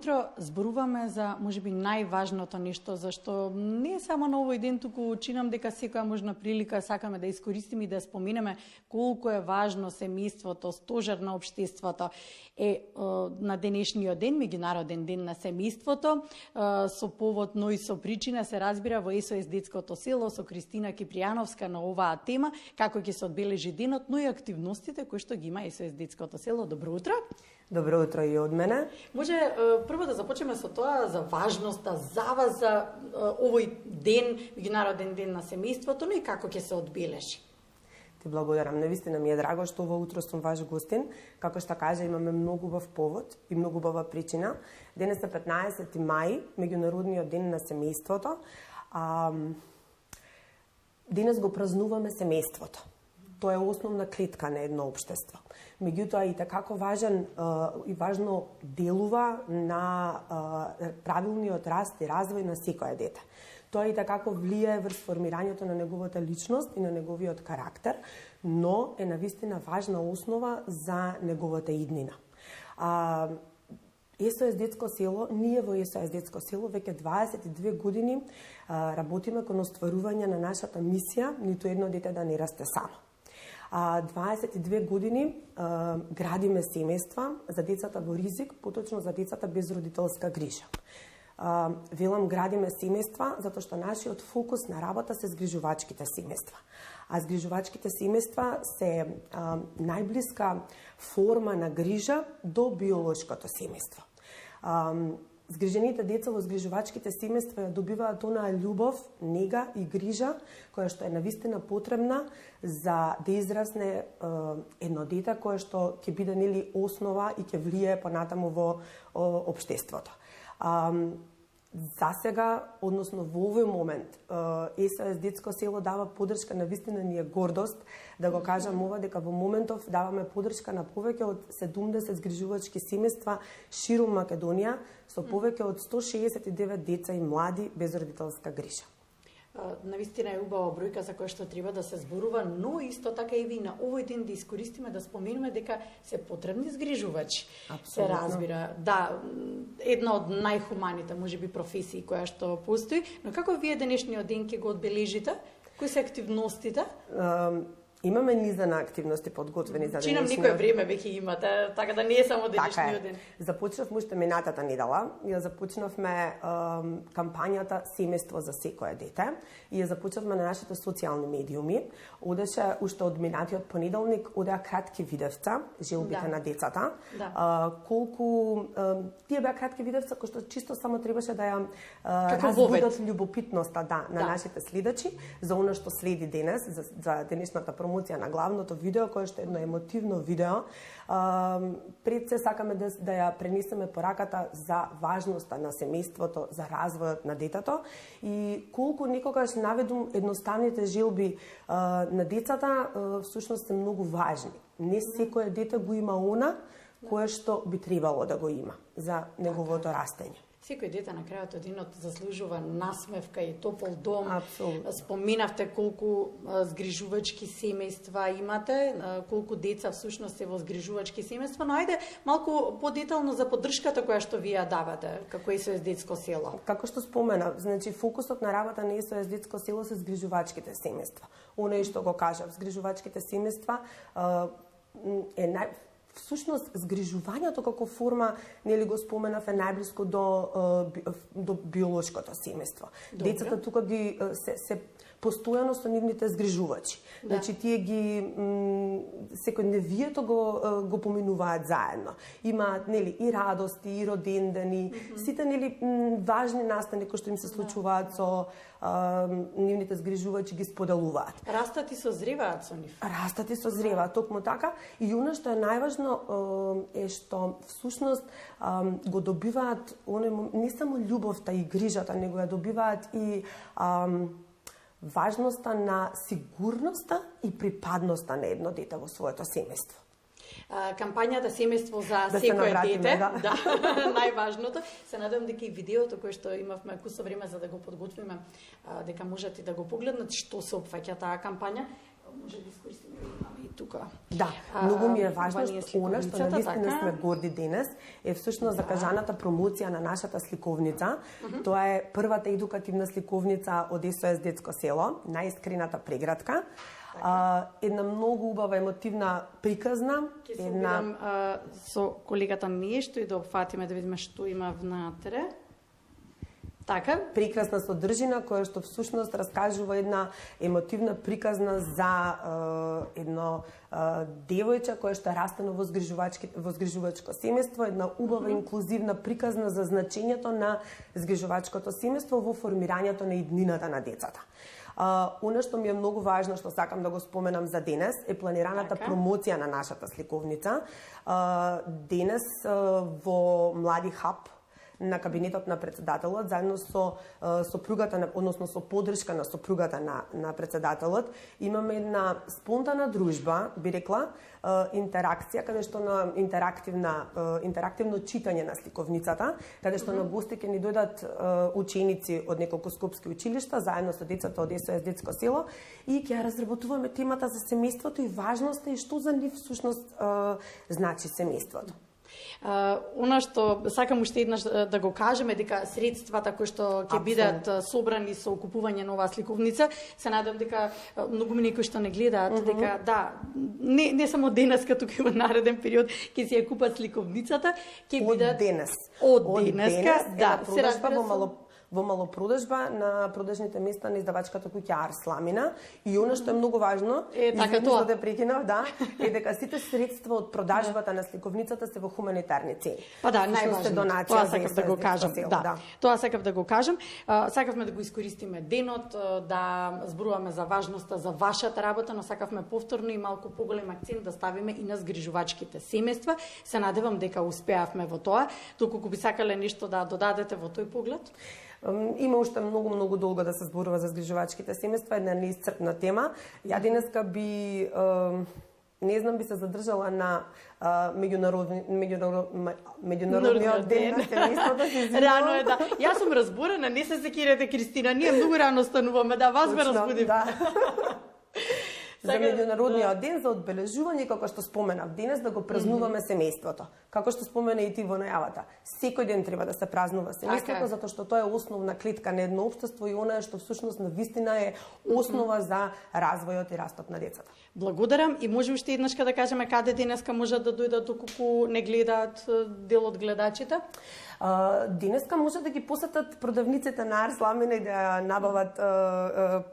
утро. Зборуваме за можеби најважното нешто, зашто не само на овој ден, туку чинам дека секоја можна прилика сакаме да искористиме и да споменеме колку е важно семејството, стожер на општеството на денешниот ден, меѓународен ден на семејството, со повод, но и со причина се разбира во СОС Детското село со Кристина Кипријановска на оваа тема, како ќе се одбележи денот, но и активностите кои што ги има СОС Детското село. Добро утро. Добро утро и од мене. Може прво да започнеме со тоа за важноста за вас за овој ден, меѓународен ден на семејството, но и како ќе се одбележи. Ти благодарам. Навистина ми е драго што ово утро сум ваш гостин. Како што кажа, имаме многу убав повод и многу убава причина. Денес е 15 мај, меѓународниот ден на семејството. Денес го празнуваме семејството. Тоа е основна клетка на едно општество. Меѓутоа и такако важен и важно делува на правилниот раст и развој на секое дете. Тоа и такако влијае врз формирањето на неговата личност и на неговиот карактер, но е навистина важна основа за неговата иднина. СОС Детско село, ние во СОС Детско село веќе 22 години работиме кон остварување на нашата мисија, ниту едно дете да не расте само. 22 години градиме семејства за децата во ризик, поточно за децата без родителска грижа. Велам градиме семејства затоа што нашиот фокус на работа се згрижувачките семејства. А згрижувачките семејства се најблиска форма на грижа до биолошкото семејство. Згрижените деца во згрижувачките семејства добиваат онаа љубов, нега и грижа која што е навистина потребна за да израсне едно дете кое што ќе биде нели основа и ќе влијае понатаму во општеството. За сега, односно во овој момент, СОС Детско село дава поддршка, навистина ни е гордост да го кажам ова, дека во моментов даваме поддршка на повеќе од 70 згрижувачки семејства ширум Македонија со повеќе од 169 деца и млади без родителска грижа. Навистина е убава бројка за која што треба да се зборува, но исто така и ви на овој ден да искористиме да споменеме дека се потребни згрижувачи. Се разбира, да, една од најхуманите можеби професии која што постои, но како вие денешниот ден ќе го одбележите? Кои се активностите? Имаме низа на активности подготвени за денешниот. Чинам некој време веќе имате, така да не е само денешниот ден. Започнавме уште минатата недела, ја започнавме кампањата Семејство за секое дете и ја започнавме на нашите социјални медиуми. Одеше уште од минатиот понеделник, одеа кратки видевца, желбите на децата. Колку тие беа кратки видевца кои што чисто само требаше да ја разбудат љубопитноста на нашите следачи за она што следи денес, за денешната промоција на главното видео, кое што е едно емотивно видео. Пред се сакаме да ја пренесеме пораката за важноста на семејството, за развојот на детето и колку некогаш наведум едноставните желби на децата всушност се многу важни. Не секое дете го има она кое што би требало да го има за неговото растење. Секој дете на крајот од денот заслужува насмевка и топол дом. Апсолутно. Споминавте колку згрижувачки семејства имате, колку деца всушност се во згрижувачки семејства, но ајде малку подетално за поддршката која што вие давате како СОС Детско село. Како што спомена, значи фокусот на работа на СОС Детско село се згрижувачките семејства. Оној што го кажав, згрижувачките семејства е всушност згрижувањето како форма, нели го споменав, е најблиско до биолошкото семејство. Децата тука ги се постојано со нивните згрижувачи. Значи тие ги секојдневието го поминуваат заедно. Имаат нели и радости, и родендени, сите нели важни настани кои што им се случуваат со нивните згрижувачи ги споделуваат. Растат и созреваат со нив. Растат и созреваат, токму така. И она што е најважно е што всушност го добиваат не само љубовта и грижата, него ја добиваат и важноста на сигурноста и припадноста на едно дете во своето семејство. Кампањата Семејство за секое дете, да, најважното. Се надевам дека и видеото кое што имавме кусо време за да го подготвиме, дека можете да го погледнат што се опфаќа таа кампања. Може да искористиме тука. Да, многу ми е важно ова што она што навистина така? сме горди денес е всушност закажаната промоција на нашата сликовница. Тоа е првата едукативна сликовница од СОС Детско село, најискрената прегратка. Една многу убава емотивна приказна. Ќе се обидам со колегата нешто и да опфатиме да видиме што има внатре. Така? Прекрасна содржина која што всушност раскажува една емотивна приказна за едно девојче кое што е растено во згрижувачко семејство, една убава инклузивна приказна за значењето на згрижувачкото семејство во формирањето на иднината на децата. Она што ми е многу важно, што сакам да го споменам за денес, е планираната промоција на нашата сликовница. Денес во Млади хаб на кабинетот на председателот, заедно со сопругата, односно со поддршка на сопругата на председателот, имаме една спонтана дружба, би рекла, интеракција, каде што на интерактивно читање на сликовницата, каде што на гости ќе ни дојдат ученици од неколку скопски училишта, заедно со децата од СОС Детско село, и ќе разработуваме темата за семејството и важноста и што за нив всушност значи семејството. Она што сакам уште еднаш да го кажеме, дека средствата кои што ќе бидат собрани со окупување на оваа сликовница, се надам дека многу некои што не гледаат, дека да, не само денеска, туку и во нареден период ќе си ја купат сликовницата, ќе бидат од денеска, да, се разбира во малопродажба на продажните места на издавачката куќа Арс Ламина, и она што е многу важно, така тоа да прекинав, да, е дека сите средства од продажбата на сликовницата се во хуманитарни цели. Па да, најважно. Тоа сакав да го кажам. Да. Тоа сакав да го кажам. Сакавме да го искористиме денот, да зборуваме за важноста за вашата работа, но сакавме повторно и малку поголем акцент да ставиме и на згрижувачките семејства. Се надевам дека успеавме во тоа. Доколку би сакале нешто да додадете во тој поглед? Има уште многу долго да се зборува за згрижувачките семејства, една неисцрпна тема. Ја денеска би би се задржала на меѓународниот ден на семејството. Рано е, да. Јас сум разборена, не се секирате, Кристина, ние многу рано стануваме, да, вас ме разбудим. Да. За меѓународниот ден за одбележување, како што споменав денес, да го празнуваме семејството. Како што спомена и ти во најавата. Секој ден треба да се празнува семејството, затоа што тоа е основна клетка на едно општество и она е што всушност навистина е основа за развојот и растот на децата. Благодарам и може уште еднашка да кажеме каде денеска можат да дојдат доколку не гледаат дел од гледачите? Денеска може да ги посетат продавниците на Арс Ламина и да набават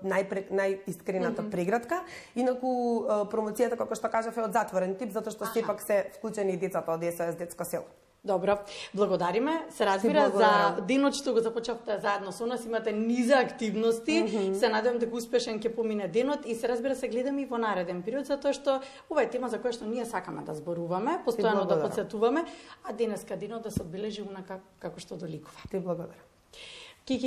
најискрената прегратка. Инаку промоцијата, како што кажав, е од затворен тип, затоа што сепак се вклучени и децата од СОС Детско село. Добро, благодариме. Се разбира за денот што го започнавте заедно со нас, имате низа активности. Се надевам дека успешен ќе помине денот и се разбира се гледаме и во нареден период, затоа што ова е тема за која што ние сакаме да зборуваме, постојано да потсетуваме, а денеска денот да се одбележи унака како што доликува. Ти благодарам.